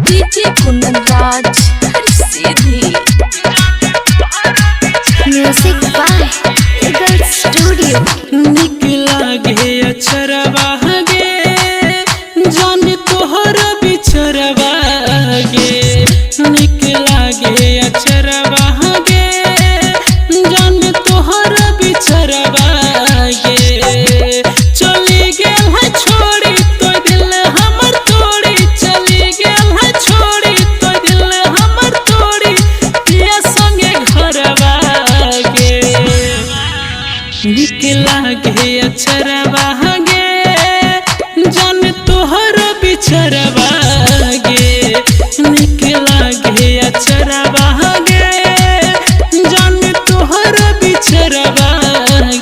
DJ Kundan Raj सीधी music by eagle studio. निकला गे अचरवा गे जान तोहर बिछरवा गे, निकला गे अचरवा गे जान तोहर बिछरवा गे। चली गेल है छोड़ी तो दिल हमर तोड़ी, चली गेल है छोड़ी तो दिल हमर तोड़ी, पिया संगे घरवा गे। निकला गे अचरवा गे जान तोहर बिछरवा गे, निकला गे अचरवा गे जान तोहर बिछरवा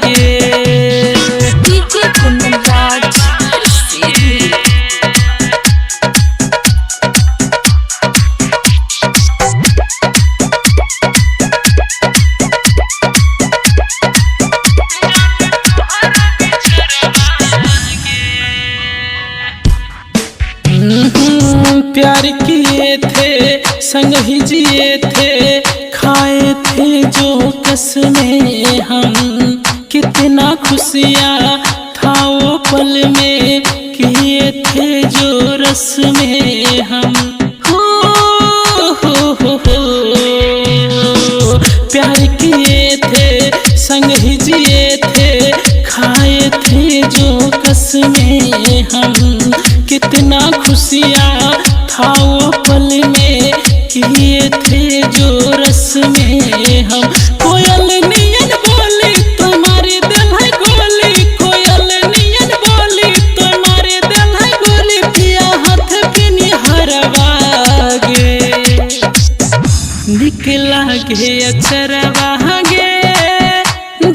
गे। डीजे कुंदन राज सीधी प्यार किए थे संग ही जिए थे, खाए थे जो कसमें हम, कितना खुशियाँ था वो पल में, किए थे जो रस्में हम। हो प्यार किए थे संग ही जिए थे, खाए थे जो कसमें हम, कितना खुशियाँ था वो पल में, किए थे जो रस्में हम। कोयल नियन बोली तुम्हारी दिल है गोली, कोयल नियन बोली तुम्हारी दिल है गोली, पिया हाथ के निहरवा गे। निकला गे अचरवा गे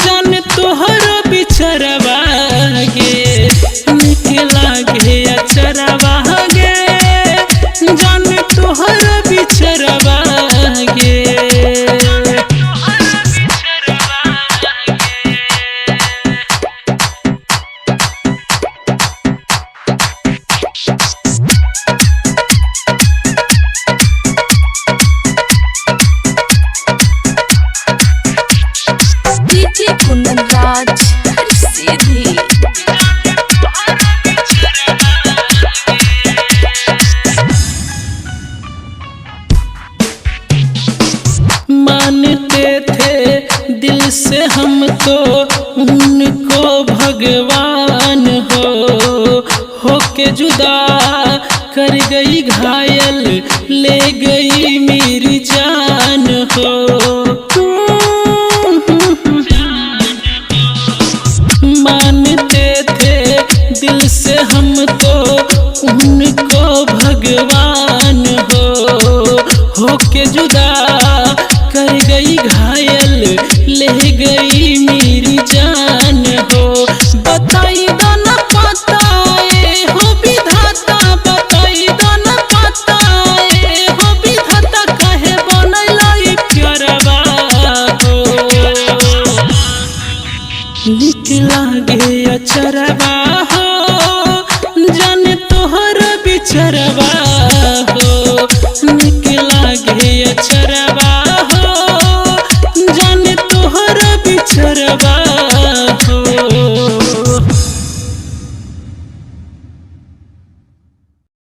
जान तोहर बिछरवा गे, निकला गे अचरवा गे जान तोहर बिछरवा गे। डीजे कुंदन राज सीधी मानते थे दिल से हम तो उनको भगवान हो के जुदा कर गई घायल, ले गई मेरी जान हो। मानते थे दिल से हम तो उनको भगवान हो के जुदा कर गई घायल, ले गई मेरी जान हो। बताई दो न पाताए हो विधाता, बताई दो न पाताए हो विधाता, कहे बनैलाई प्यारवा हो। निकला गे अचरवा हो जान तोहर बिछरवा